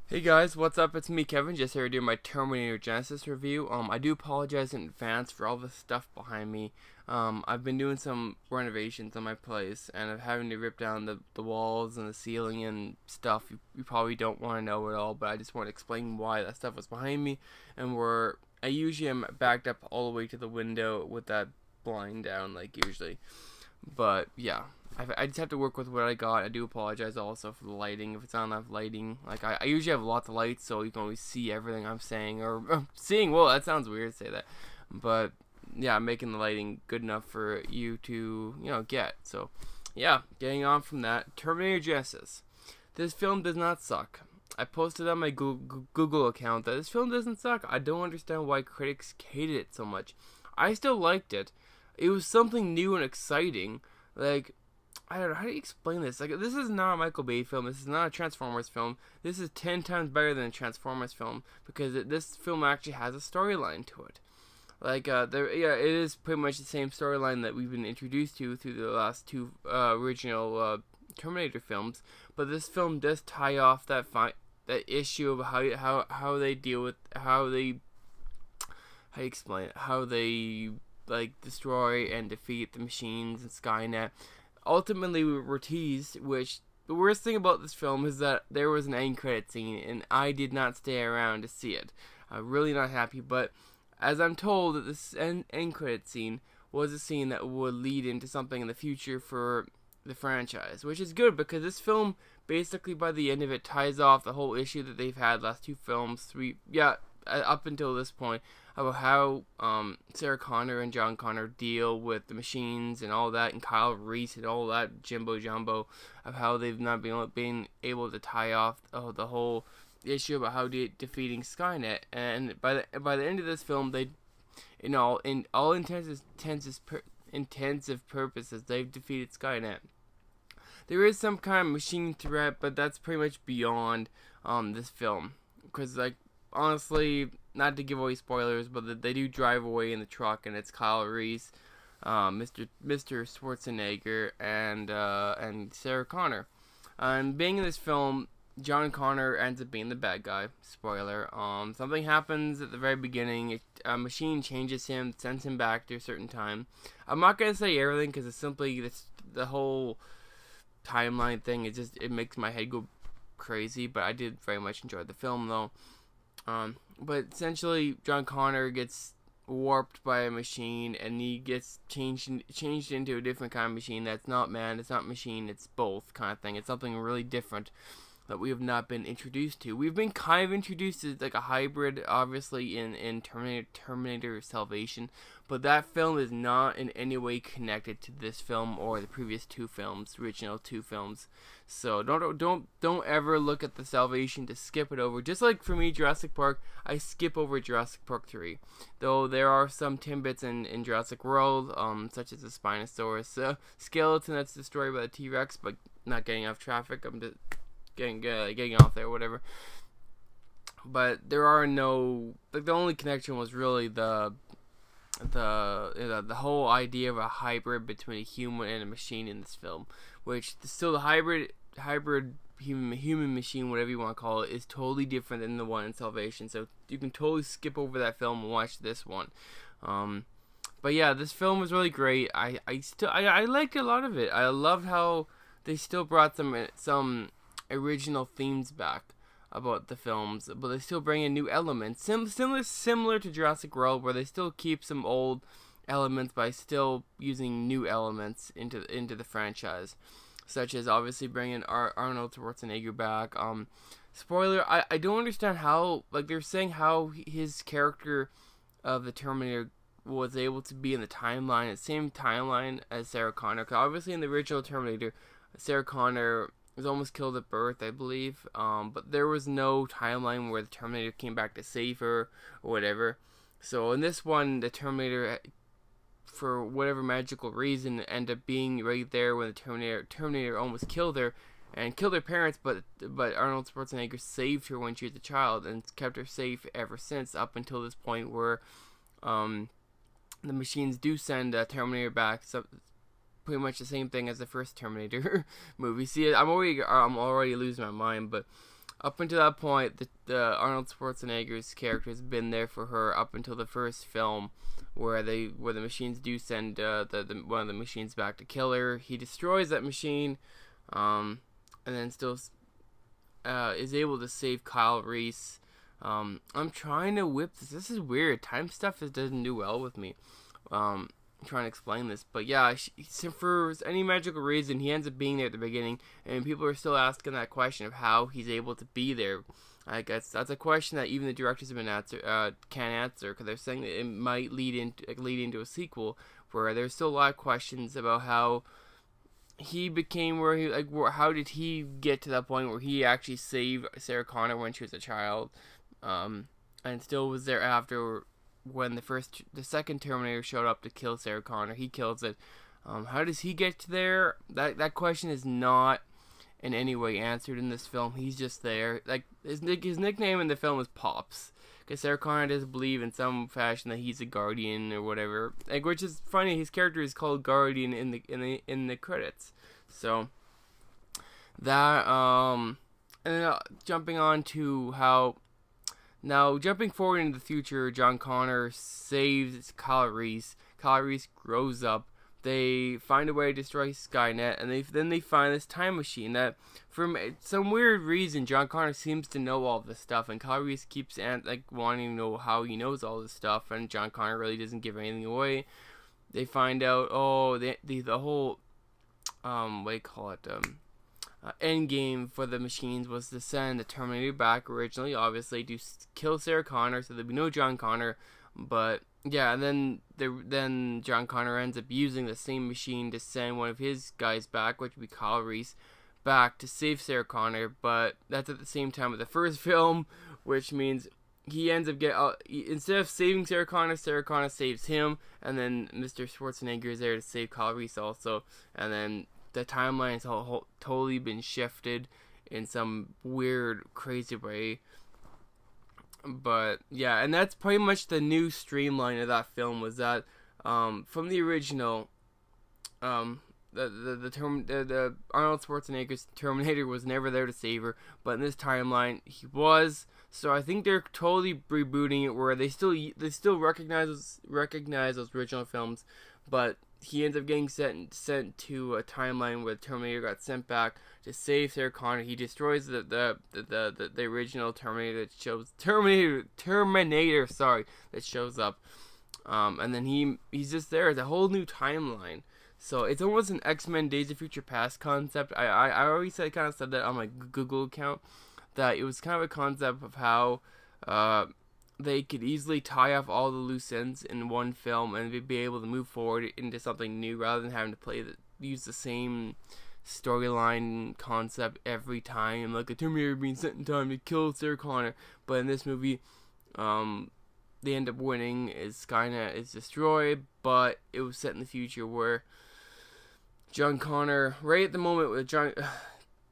Hey guys, what's up? It's me, Kevin, just here doing my Terminator Genysis review. I do apologize in advance for all the stuff behind me. I've been doing some renovations on my place, and I'm having to rip down the walls and the ceiling and stuff. You probably don't want to know it all, but I just want to explain why that stuff was behind me, and where I usually am backed up all the way to the window with that blind down, like usually. But yeah, I just have to work with what I got. I do apologize also for the lighting if it's not enough lighting. Like I usually have lots of lights, so you can always see everything I'm saying or seeing. Well, that sounds weird to say that, but yeah, I'm making the lighting good enough for you to get. So yeah, getting on from that, Terminator Genysis. This film does not suck. I posted on my Google account that this film doesn't suck. I don't understand why critics hated it so much. I still liked it. It was something new and exciting. Like, I don't know, how do you explain this? Like, this is not a Michael Bay film. This is not a Transformers film. This is 10 times better than a Transformers film because this film actually has a storyline to it. Like, it is pretty much the same storyline that we've been introduced to through the last two original Terminator films. But this film does tie off that issue of how they deal with how you explain it, how they like destroy and defeat the machines and Skynet. Ultimately, we were teased, which the worst thing about this film is that there was an end credit scene, and I did not stay around to see it. I'm really not happy, but as I'm told that this end credit scene was a scene that would lead into something in the future for the franchise, which is good because this film basically by the end of it ties off the whole issue that they've had last two films, up until this point, about how Sarah Connor and John Connor deal with the machines and all that, and Kyle Reese and all that jimbo jumbo of how they've not been able to tie off the whole issue about how defeating Skynet. And by the end of this film, they, in all intensive purposes, they've defeated Skynet. There is some kind of machine threat, but that's pretty much beyond this film, because like honestly, not to give away spoilers, but they do drive away in the truck, and it's Kyle Reese, Mr. Schwarzenegger, and Sarah Connor. And being in this film, John Connor ends up being the bad guy. Spoiler. Something happens at the very beginning. A machine changes him, sends him back to a certain time. I'm not gonna say everything because it's simply the whole timeline thing. It makes my head go crazy. But I did very much enjoy the film though. But essentially, John Connor gets warped by a machine, and he gets changed into a different kind of machine. That's not man, it's not machine, it's both kind of thing. It's something really different that we have not been introduced to. We've been kind of introduced to like a hybrid, obviously in Terminator Salvation, but that film is not in any way connected to this film or the previous two films, original two films. So don't ever look at the Salvation to skip it over. Just like for me, Jurassic Park, I skip over Jurassic Park 3, though there are some timbits in Jurassic World, such as the Spinosaurus skeleton that's destroyed by the T-Rex, but not getting off traffic. I'm just getting off there, whatever. But there are no, like, the only connection was really the whole idea of a hybrid between a human and a machine in this film, which still the hybrid human machine, whatever you want to call it, is totally different than the one in Salvation. So you can totally skip over that film and watch this one. But yeah, this film was really great. I liked a lot of it. I loved how they still brought some original themes back about the films, but they still bring in new elements, similar to Jurassic World, where they still keep some old elements by still using new elements into the franchise, such as obviously bringing Arnold Schwarzenegger back. Spoiler: I don't understand how, like, they're saying how his character of the Terminator was able to be in the same timeline as Sarah Connor. Cause obviously in the original Terminator, Sarah Connor was almost killed at birth, I believe. But there was no timeline where the Terminator came back to save her or whatever. So in this one, the Terminator, for whatever magical reason, ended up being right there when the Terminator almost killed her and killed her parents. But Arnold Schwarzenegger saved her when she was a child and kept her safe ever since, up until this point where the machines do send Terminator back. So pretty much the same thing as the first Terminator movie. See, I'm already losing my mind, but up until that point, the Arnold Schwarzenegger's character has been there for her up until the first film, where the machines do send the one of the machines back to kill her. He destroys that machine, and then still is able to save Kyle Reese. I'm trying to whip this. This is weird. Time stuff doesn't do well with me. I'm trying to explain this, but yeah, for any magical reason, he ends up being there at the beginning, and people are still asking that question of how he's able to be there. I guess that's a question that even the directors have been can't answer, because they're saying that it might lead into a sequel where there's still a lot of questions about how he became how did he get to that point where he actually saved Sarah Connor when she was a child, and still was there after when the second Terminator showed up to kill Sarah Connor. He kills it. How does he get to there? That question is not in any way answered in this film. He's just there. Like his nickname in the film is Pops, because Sarah Connor doesn't believe in some fashion that he's a guardian or whatever. Like, which is funny. His character is called Guardian in the credits. So that and then jumping on to how. Now, jumping forward into the future, John Connor saves Kyle Reese. Kyle Reese grows up. They find a way to destroy Skynet, and then they find this time machine that, for some weird reason, John Connor seems to know all this stuff, and Kyle Reese keeps wanting to know how he knows all this stuff, and John Connor really doesn't give anything away. They find out, the whole, what do you call it, end game for the machines was to send the Terminator back originally, obviously, to kill Sarah Connor, so there'd be no John Connor. But yeah, and then John Connor ends up using the same machine to send one of his guys back, which would be Kyle Reese, back to save Sarah Connor. But that's at the same time with the first film, which means he ends up instead of saving Sarah Connor saves him, and then Mr. Schwarzenegger is there to save Kyle Reese also, and then the timeline has totally been shifted in some weird, crazy way. But yeah, and that's pretty much the new streamline of that film, was that from the original, the Arnold Schwarzenegger's Terminator was never there to save her, but in this timeline he was. So I think they're totally rebooting it, where they still recognize those original films, but he ends up getting sent to a timeline where Terminator got sent back to save Sarah Connor. He destroys the original Terminator that shows Terminator that shows up, and then he's just there. It's a whole new timeline. So it's almost an X-Men Days of Future Past concept. I already said that on my Google account, that it was kind of a concept of how they could easily tie off all the loose ends in one film and they'd be able to move forward into something new rather than having to use the same storyline concept every time, like a Terminator being sent in time to kill Sarah Connor. But in this movie, they end up winning as Skynet is destroyed, but it was set in the future where John Connor, right at the moment with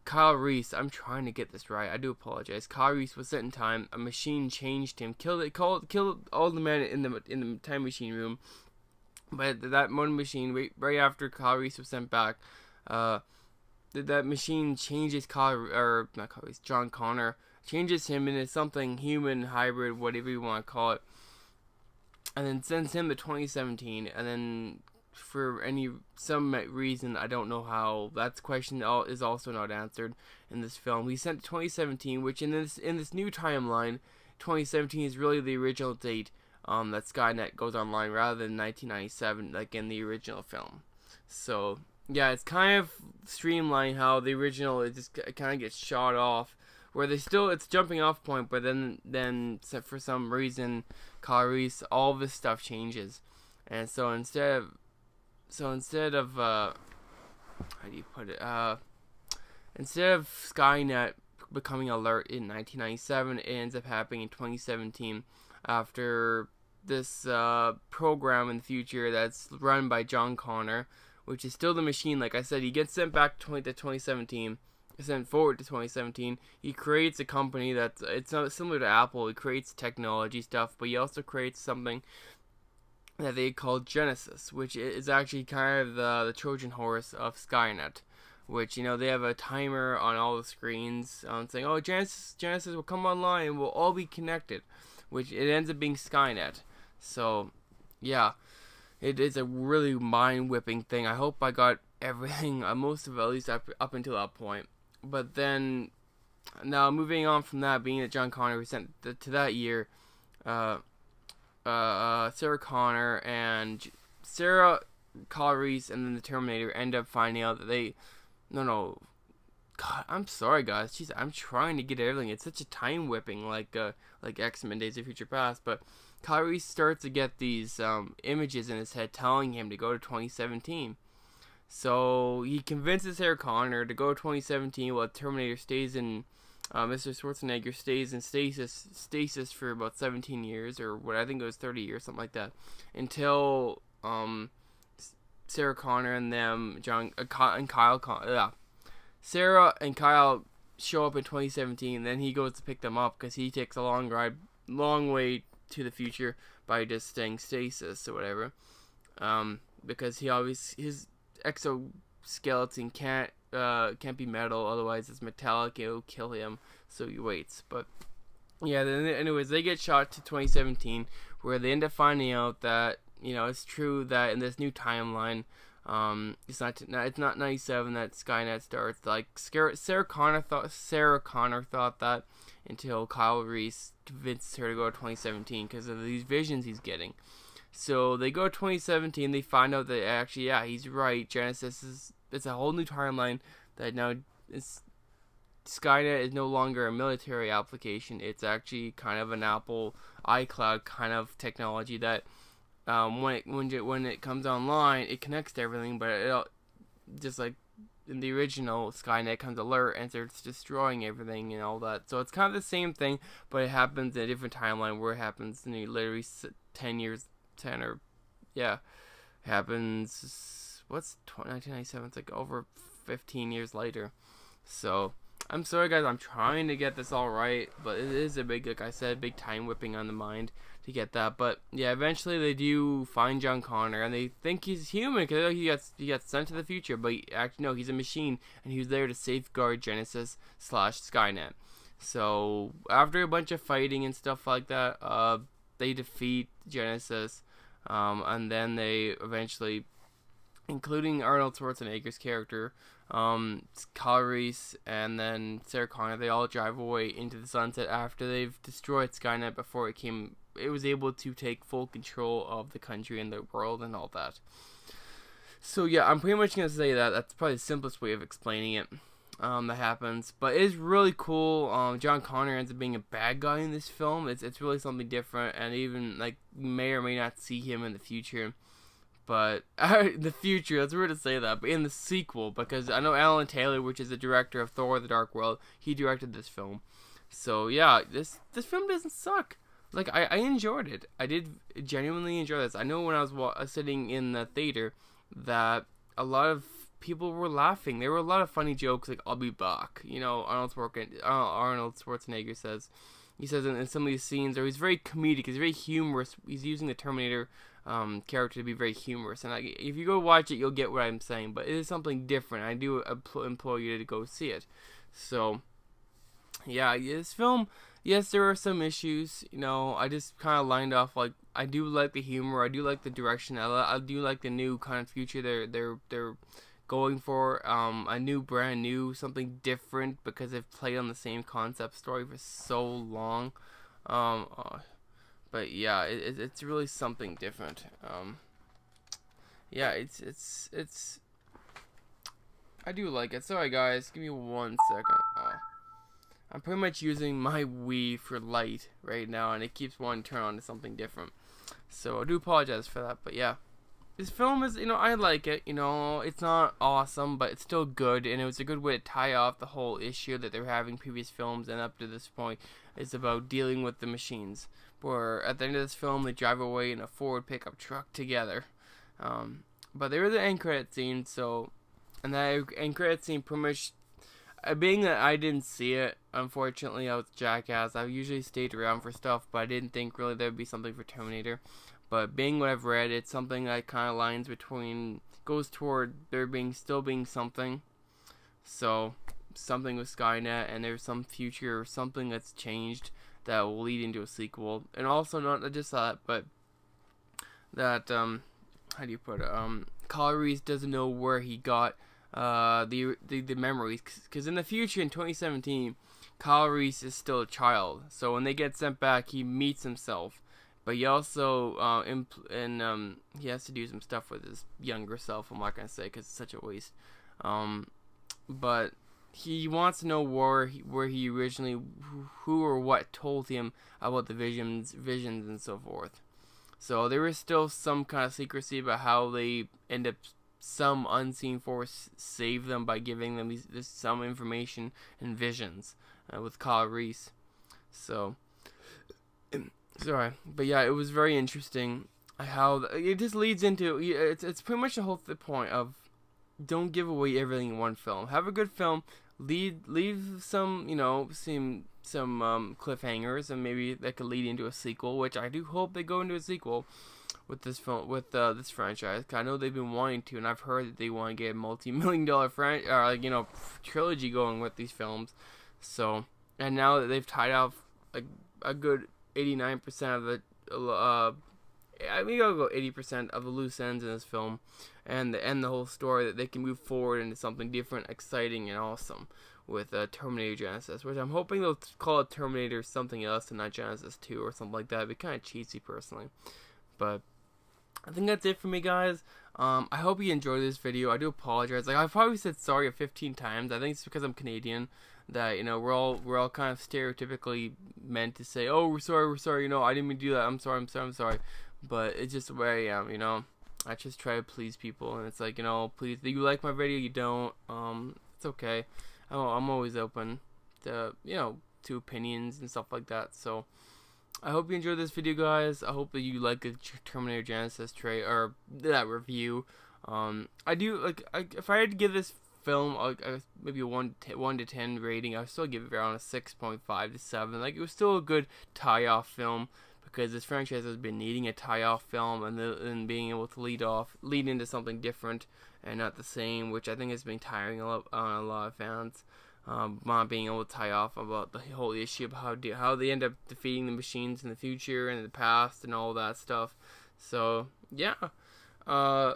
Kyle Reese, I'm trying to get this right, I do apologize. Kyle Reese was sent in time, a machine changed him, killed all the men in the time machine room. But that one machine, right after Kyle Reese was sent back, that machine changes John Connor, changes him into something human, hybrid, whatever you want to call it, and then sends him to 2017, and then for some reason, I don't know how, that question is also not answered in this film. He sent to 2017, which in this new timeline, 2017 is really the original date that Skynet goes online, rather than 1997 like in the original film. So yeah, it's kind of streamlined how the original, it just kind of gets shot off, where it's jumping off point, but then for some reason, Kyle Reese, all this stuff changes, and so instead of how do you put it? Instead of Skynet becoming alert in 1997, it ends up happening in 2017 after this program in the future that's run by John Connor, which is still the machine. Like I said, he gets sent back to 2017, sent forward to 2017. He creates a company it's not similar to Apple. He creates technology stuff, but he also creates something that they call Genysis, which is actually kind of the Trojan horse of Skynet. which, they have a timer on all the screens saying, oh, Genesis will come online and we'll all be connected, which it ends up being Skynet. So, yeah, it is a really mind-whipping thing. I hope I got everything, most of it, at least up until that point. But then, now moving on from that, being that John Connor was sent to that year, Sarah Connor and Sarah Reese and then the Terminator end up finding out that no, God, I'm sorry guys, jeez, I'm trying to get everything. It's such a time whipping, like X-Men Days of Future Past. But Reese starts to get these images in his head telling him to go to 2017. So he convinces Sarah Connor to go to 2017 while Terminator stays in. Mr. Schwarzenegger stays in stasis for about 17 years, or what I think it was 30 years, something like that, until Sarah Connor and them, Sarah and Kyle show up in 2017. Then he goes to pick them up because he takes a long way to the future by just staying stasis or whatever. Because his exoskeleton can't be metal, otherwise it's metallic, it'll kill him, so he waits. But yeah, then anyways, they get shot to 2017, where they end up finding out that it's true that in this new timeline, it's not 97 that Skynet starts. Like Sarah Connor thought that until Kyle Reese convinces her to go to 2017 because of these visions he's getting. So they go to 2017. They find out that actually, yeah, he's right. Genesis it's a whole new timeline that now Skynet is no longer a military application. It's actually kind of an Apple iCloud kind of technology that when it comes online, it connects to everything, but it just like in the original, Skynet comes alert and starts destroying everything and all that. So it's kind of the same thing, but it happens in a different timeline where it happens literally 10 years, 10 or yeah, it happens. What's 1997? It's like over 15 years later. So I'm sorry guys, I'm trying to get this all right, but it is a big, like I said, big time whipping on the mind to get that. But yeah, eventually they do find John Connor and they think he's human because he gets sent to the future, but actually no, he's a machine and he was there to safeguard Genesis / Skynet. So after a bunch of fighting and stuff like that, they defeat Genesis, and then they eventually, including Arnold Schwarzenegger's character, Kyle Reese, and then Sarah Connor, they all drive away into the sunset after they've destroyed Skynet before it was able to take full control of the country and the world and all that. So yeah, I'm pretty much going to say that. That's probably the simplest way of explaining it. That happens, but it is really cool. John Connor ends up being a bad guy in this film. It's really something different, and even like you may or may not see him in the future. But the future, it's weird to say that, but in the sequel, because I know Alan Taylor, which is the director of Thor: The Dark World, he directed this film. So yeah, this film doesn't suck. Like I enjoyed it. I did genuinely enjoy this. I know when I was sitting in the theater that a lot of people were laughing. There were a lot of funny jokes, like "I'll be back." Arnold Schwarzenegger says. He says in some of these scenes, or he's very comedic. He's very humorous. He's using the Terminator character to be very humorous, and if you go watch it, you'll get what I'm saying. But it is something different. I do implore you to go see it. So, yeah, this film, yes, there are some issues. I just kind of lined off like I do like the humor. I do like the direction. I do like the new kind of future they're going for. A new, brand new, something different because they've played on the same concept story for so long. But yeah, it's really something different. Yeah, it's I do like it. Sorry guys, give me 1 second. I'm pretty much using my Wii for light right now, and it keeps wanting to turn on to something different. So I do apologize for that, but yeah. This film is, I like it, it's not awesome, but it's still good, and it was a good way to tie off the whole issue that they were having previous films, and up to this point, it's about dealing with the machines, where at the end of this film, they drive away in a Ford pickup truck together. But there is an end credit scene, and that end credit scene pretty much, being that I didn't see it, unfortunately, I was a jackass. I usually stayed around for stuff, but I didn't think really there would be something for Terminator. But being what I've read, it's something that kind of goes toward there still being something. So something with Skynet, and there's some future or something that's changed that will lead into a sequel. And also not just that, but that how do you put it? Kyle Reese doesn't know where he got the memories, because in the future in 2017, Kyle Reese is still a child. So when they get sent back, he meets himself, but he also he has to do some stuff with his younger self. I'm not gonna say because it's such a waste. But he wants to know where he originally, who or what told him about the visions and so forth. So there is still some kind of secrecy about how they end up, some unseen force save them by giving them this some information and visions with Kyle Reese. So sorry, but yeah, it was very interesting how it just leads into, it's pretty much the whole point of, don't give away everything in one film. Have a good film. Leave some, some cliffhangers, and maybe that could lead into a sequel, which I do hope they go into a sequel with this film, with this franchise. I know they've been wanting to, and I've heard that they want to get a multi-million-dollar trilogy going with these films. So, and now that they've tied off a good 89% of the I mean, I'll go 80% of the loose ends in this film, and the whole story, that they can move forward into something different, exciting, and awesome with Terminator Genysis, which I'm hoping they'll call it Terminator something else and not Genysis 2 or something like that. It'd be kind of cheesy, personally. But I think that's it for me, guys. I hope you enjoyed this video. I do apologize. I've probably said sorry 15 times. I think it's because I'm Canadian, that we're all kind of stereotypically meant to say, oh, we're sorry, I didn't mean to do that, I'm sorry. But it's just the way I am, I just try to please people, and it's like, please, do you like my video? You don't, it's okay. I'm always open to, to opinions and stuff like that. So I hope you enjoyed this video, guys. I hope that you like the Terminator Genysis or that review. I do, if I had to give this film maybe a 1 to 10 rating, I would still give it around a 6.5 to 7. It was still a good tie-off film, because this franchise has been needing a tie-off film, and being able to lead into something different and not the same, which I think has been tiring on a lot of fans. Not being able to tie off about the whole issue of how they end up defeating the machines in the future and in the past and all that stuff. So yeah, I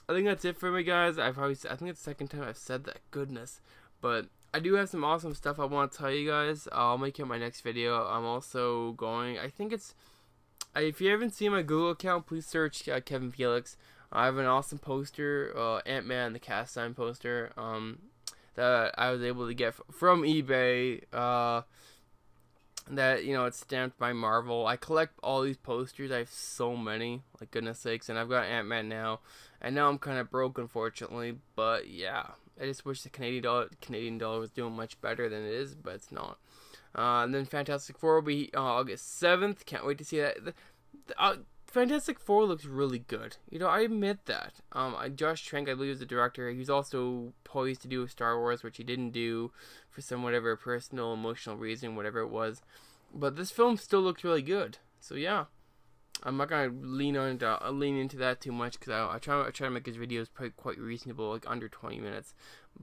think that's it for me, guys. I think it's the second time I've said that. Goodness, but I do have some awesome stuff I want to tell you guys. I'll make it my next video. I'm also going, if you haven't seen my Google account, please search Kevin Felix. I have an awesome poster, Ant-Man the cast sign poster, that I was able to get from eBay, that, it's stamped by Marvel. I collect all these posters. I have so many, like goodness sakes, and I've got Ant-Man now, and now I'm kind of broke, unfortunately, but yeah, I just wish the Canadian dollar was doing much better than it is, but it's not. And then Fantastic Four will be August 7th. Can't wait to see that. Fantastic Four looks really good. I admit that. Josh Trank, I believe, is the director. He's also poised to do Star Wars, which he didn't do for some whatever personal, emotional reason, whatever it was. But this film still looks really good. So yeah, I'm not gonna lean into that too much, because I try to make his videos quite reasonable, like under 20 minutes.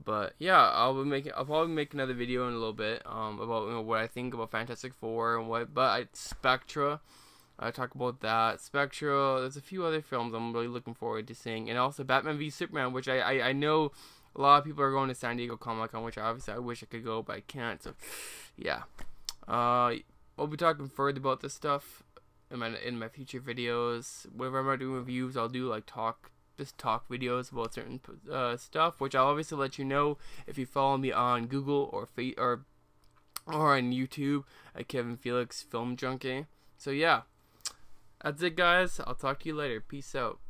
But yeah, I'll probably make another video in a little bit about what I think about Fantastic Four and Spectra. I talk about that. Spectra. There's a few other films I'm really looking forward to seeing, and also Batman v Superman, which I know a lot of people are going to San Diego Comic-Con, which obviously I wish I could go, but I can't. So yeah, we'll be talking further about this stuff in my future videos. Whenever I'm not doing reviews, I'll do talk videos about certain stuff, which I'll obviously let you know if you follow me on Google or on YouTube at Kevin Felix Film Junkie. So yeah, that's it, guys. I'll talk to you later. Peace out.